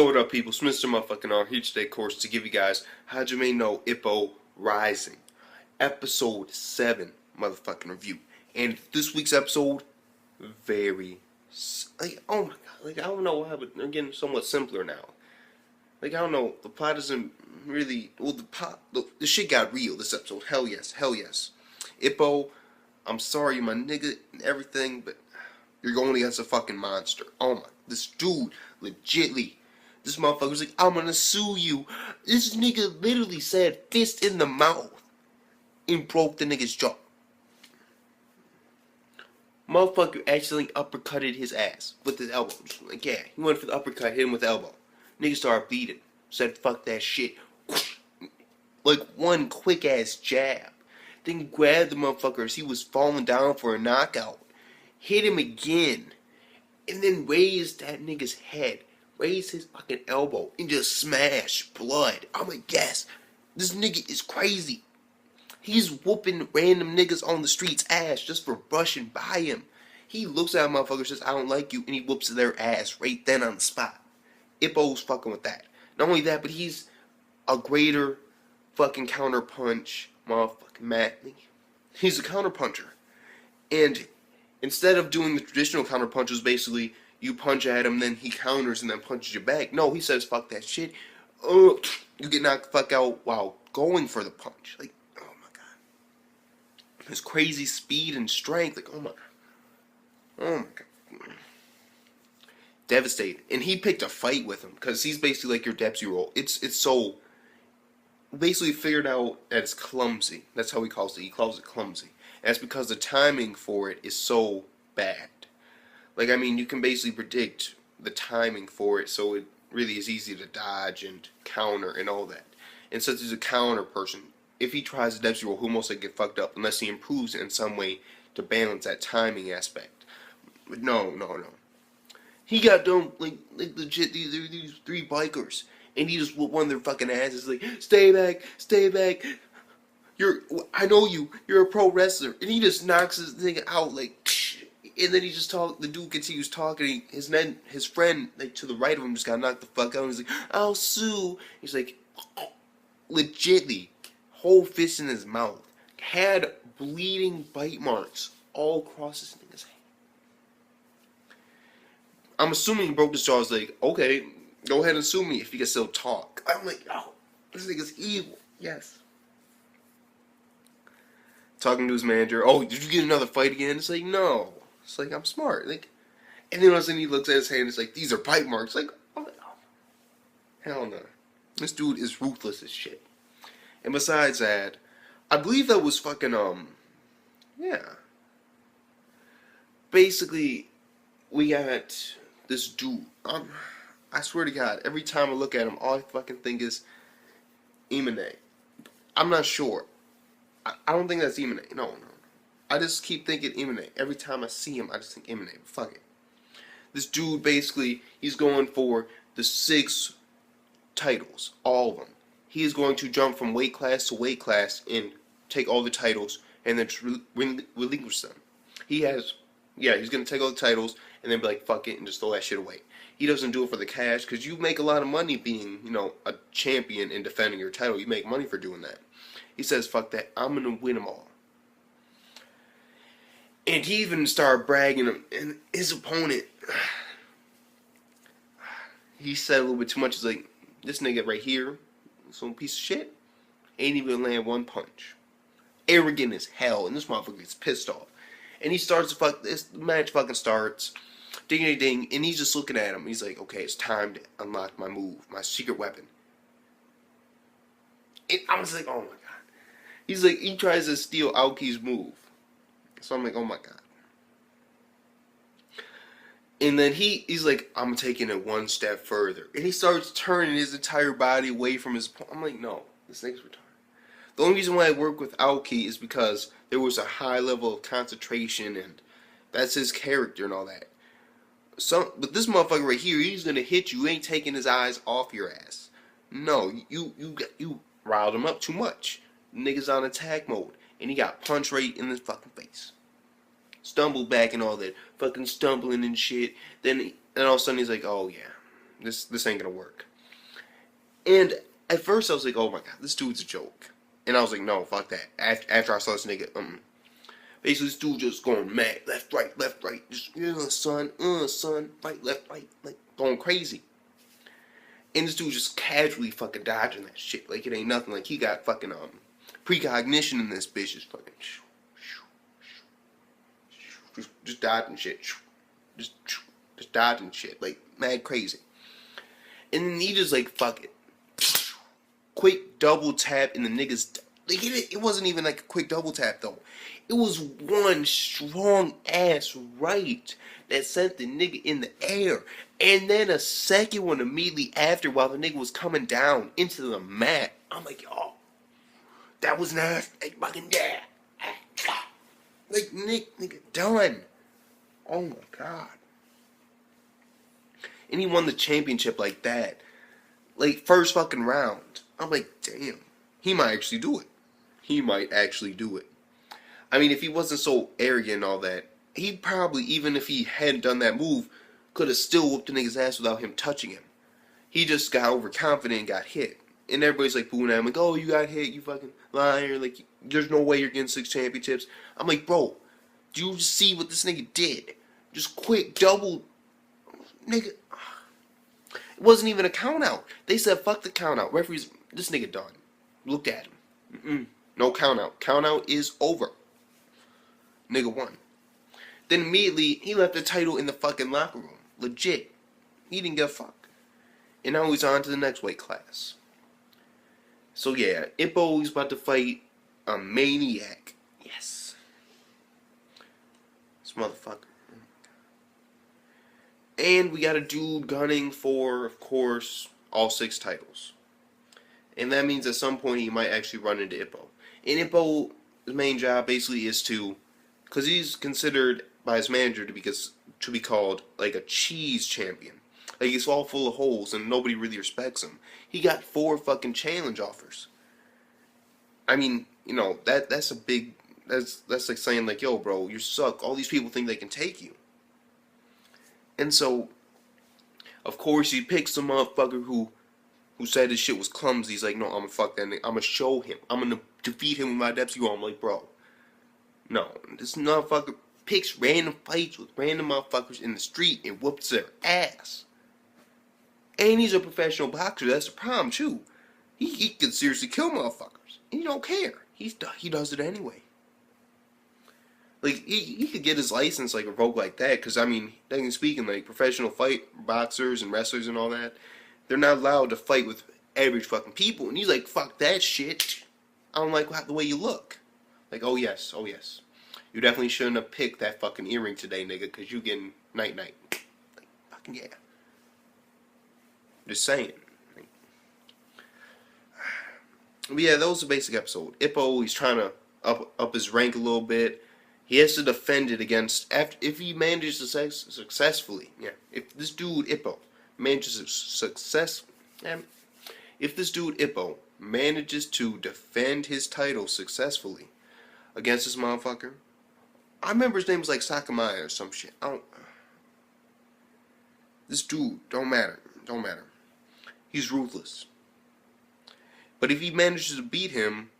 Yo, what up, people? It's Mr. Motherfucking R here today, of course, to give you guys Hajime no Ippo Rising, episode 7 motherfucking review. And this week's episode, oh my god, like, I don't know why, but they're getting somewhat simpler now. Like, I don't know, the plot isn't really, well, the shit got real this episode. Hell yes, hell yes. Ippo, I'm sorry, my nigga, and everything, but you're going against a fucking monster. Oh my, this dude, legitly. This motherfucker's like, I'm gonna sue you. This nigga literally said fist in the mouth and broke the nigga's jaw. Motherfucker accidentally uppercutted his ass with his elbow. Like, yeah, he went for the uppercut, hit him with the elbow. Nigga started bleeding. Said, fuck that shit. Like one quick ass jab. Then grabbed the motherfucker as he was falling down for a knockout. Hit him again. And then raised that nigga's head. Raise his fucking elbow and just smash blood. I'm like, yes, this nigga is crazy. He's whooping random niggas on the streets ass just for brushing by him. He looks at a motherfucker, says, I don't like you, and he whoops their ass right then on the spot. Ippo's fucking with that. Not only that, but he's a greater fucking counterpunch motherfucking man. He's a counterpuncher. And instead of doing the traditional counterpunches, basically, you punch at him, then he counters and then punches you back. No, he says, fuck that shit. You get knocked the fuck out while going for the punch. Like, oh my god. His crazy speed and strength. Like, oh my god. Oh my god. Devastating. And he picked a fight with him, because he's basically like your deputy role. It's so, basically figured out that it's clumsy. That's how he calls it. He calls it clumsy. And that's because the timing for it is so bad. Like, I mean, you can basically predict the timing for it, so it really is easy to dodge and counter and all that. And since he's a counter person, if he tries the deputy role, he'll mostly get fucked up unless he improves it in some way to balance that timing aspect. But no. He got done, like legit, these three bikers, and he just whooped one of their fucking asses, like, stay back, I know you're a pro wrestler, and he just knocks his nigga out, like, and then he just the dude continues talking, his friend, like, to the right of him just got knocked the fuck out, and he's like, I'll sue. He's like, legitly, whole fist in his mouth, had bleeding bite marks all across his nigga's head. I'm assuming he broke his jaw. I was like, okay, go ahead and sue me if you can still talk. I'm like, oh, this nigga's evil. Yes. Talking to his manager, oh, did you get another fight again? It's like, no. It's like, I'm smart. Like, and then all of a sudden he looks at his hand, it's like, these are bite marks. Like, oh, hell no. This dude is ruthless as shit. And besides that, I believe that was fucking, yeah. Basically, we got this dude. I swear to God, every time I look at him, all I fucking think is Imane. I'm not sure. I don't think that's Imane. No. I just keep thinking Imane. Every time I see him, I just think Imane. Fuck it. This dude, basically, he's going for the 6 titles. All of them. He is going to jump from weight class to weight class and take all the titles and then relinquish them. He's going to take all the titles and then be like, fuck it, and just throw that shit away. He doesn't do it for the cash, because you make a lot of money being, a champion and defending your title. You make money for doing that. He says, fuck that, I'm going to win them all. And he even started bragging him, and his opponent, he said a little bit too much. He's like, this nigga right here, some piece of shit, ain't even land one punch. Arrogant as hell, and this motherfucker gets pissed off. And he starts to this match fucking starts, ding, ding, and he's just looking at him. He's like, okay, it's time to unlock my move, my secret weapon. And I was like, oh my god. He's like, he tries to steal Aoki's move. So I'm like, oh my god. And then he's like, I'm taking it one step further. And he starts turning his entire body away from his opponent. I'm like, no, this thing's retarded. The only reason why I work with Aoki is because there was a high level of concentration, and that's his character and all that. But this motherfucker right here, he's gonna hit you. You ain't taking his eyes off your ass. No, you riled him up too much. Nigga's on attack mode, and he got punched right in his fucking face. Stumbled back and all that, fucking stumbling and shit. Then all of a sudden he's like, oh yeah, This ain't gonna work. And at first I was like, oh my god, this dude's a joke. And I was like, no, fuck that. After I saw this nigga, basically this dude just going mad, left, right, just son, right, left, right, like going crazy. And this dude just casually fucking dodging that shit like it ain't nothing. Like he got fucking precognition in this bitch, just fucking just dodging shit, just dodging shit like mad crazy. And then he just like fuck it, quick double tap in the niggas. Like it wasn't even like a quick double tap though. It was one strong ass right that sent the nigga in the air, and then a second one immediately after while the nigga was coming down into the mat. I'm like, oh, that was nasty. Like fucking yeah. Like nigga done. Oh my god. And he won the championship like that. Like first fucking round. I'm like, damn. He might actually do it. He might actually do it. I mean, if he wasn't so arrogant and all that, he probably, even if he hadn't done that move, could have still whooped the nigga's ass without him touching him. He just got overconfident and got hit. And everybody's like booing at him, like, oh, you got hit, you fucking liar. Like, there's no way you're getting 6 championships. I'm like, bro, do you see what this nigga did? Just quick double, nigga. It wasn't even a count out. They said, fuck the count out. Referees, this nigga done. Looked at him. No count out. Count out is over. Nigga won. Then immediately, he left the title in the fucking locker room. Legit. He didn't give a fuck. And now he's on to the next weight class. So yeah, Ippo is about to fight a maniac. Yes. This motherfucker. And we got a dude gunning for, of course, all 6 titles. And that means at some point he might actually run into Ippo. And Ippo's main job basically is to, because he's considered by his manager to be called like a cheese champion. Like he's all full of holes and nobody really respects him. He got 4 fucking challenge offers. I mean, you know, that's a big, that's like saying like, yo bro, you suck. All these people think they can take you. And so, of course, he picks some motherfucker who said his shit was clumsy. He's like, no, I'm gonna fuck that nigga. I'm gonna show him. I'm gonna defeat him with my depth. I'm like, bro, no. This motherfucker picks random fights with random motherfuckers in the street and whoops their ass. And he's a professional boxer. That's the problem, too. He can seriously kill motherfuckers. And he don't care. He does it anyway. Like, he could get his license, like, revoked like that, because, I mean, technically speaking, like, professional fight boxers and wrestlers and all that, they're not allowed to fight with average fucking people. And he's like, fuck that shit. I don't like the way you look. Like, oh yes. You definitely shouldn't have picked that fucking earring today, nigga, because you getting night-night. Like, fucking yeah. Just saying. But yeah, that was the basic episode. Ippo, he's trying to up his rank a little bit. He has to defend it against, if he manages to successfully, yeah. If this dude Ippo manages to defend his title successfully against this motherfucker, I remember his name was like Sakamaya or some shit. This dude don't matter. He's ruthless. But if he manages to beat him,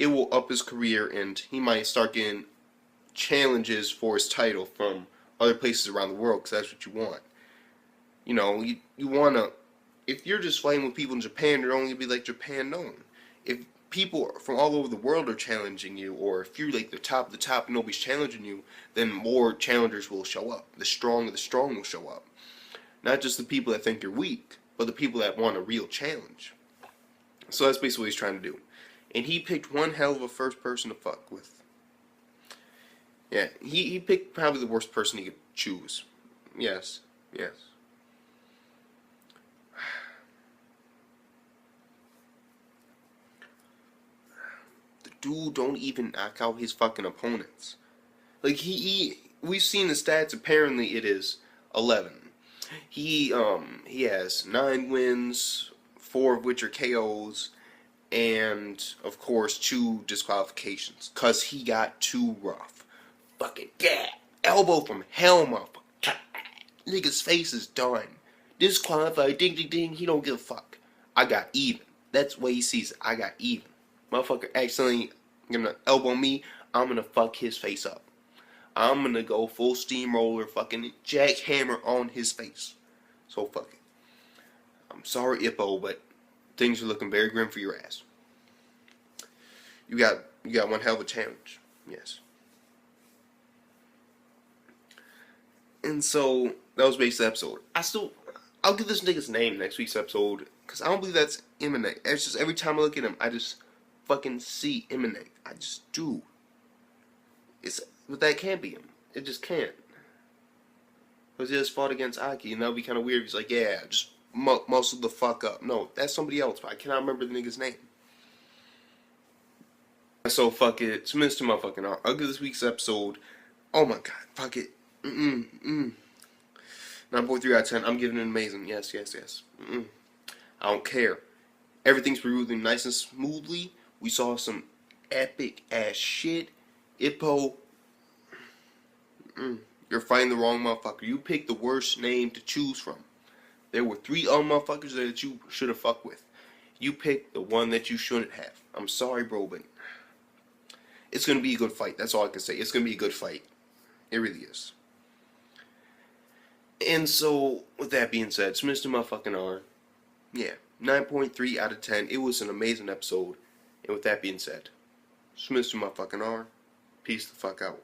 it will up his career and he might start getting challenges for his title from other places around the world, because that's what you want. You know, you want to, if you're just fighting with people in Japan, you're only going to be like Japan known. If people from all over the world are challenging you, or if you're like the top of the top and nobody's challenging you, then more challengers will show up. The strong of the strong will show up. Not just the people that think you're weak, but the people that want a real challenge. So that's basically what he's trying to do. And he picked one hell of a first person to fuck with. Yeah, he picked probably the worst person he could choose. Yes. The dude don't even knock out his fucking opponents. Like we've seen the stats. Apparently, it is 11. He has 9 wins, 4 of which are KOs, and of course 2 disqualifications, cause he got too rough. Fucking yeah, elbow from hell, motherfucker. Nigga's face is done. disqualified, ding ding ding. He don't give a fuck. I got even. That's the way he sees it. I got even. Motherfucker accidentally gonna elbow me. I'm gonna fuck his face up. I'm gonna go full steamroller, fucking jackhammer on his face. So fuck it. I'm sorry, Ippo, but things are looking very grim for your ass. You got one hell of a challenge. Yes. And so that was basically the episode. I'll give this nigga's name next week's episode because I don't believe that's Eminem. It's just every time I look at him, I just fucking see Eminem. I just do. But that can't be him. It just can't. Because he just fought against Aki, and that would be kind of weird. He's like, yeah, just muscle the fuck up. No, that's somebody else, but I cannot remember the nigga's name. So fuck it. It's Mr. Motherfucking R. I'll give this week's episode. Oh my god, fuck it. 9.3 out of 10. I'm giving it amazing. Yes. I don't care. Everything's moving nice and smoothly. We saw some epic ass shit. Ippo, you're fighting the wrong motherfucker. You picked the worst name to choose from. There were 3 other motherfuckers there that you should have fucked with. You picked the one that you shouldn't have. I'm sorry, bro, but it's gonna be a good fight. That's all I can say. It's gonna be a good fight. It really is. And so, with that being said, it's Mr. Motherfucking R. Yeah, 9.3 out of 10. It was an amazing episode. And with that being said, it's Mr. Motherfucking R. Peace the fuck out.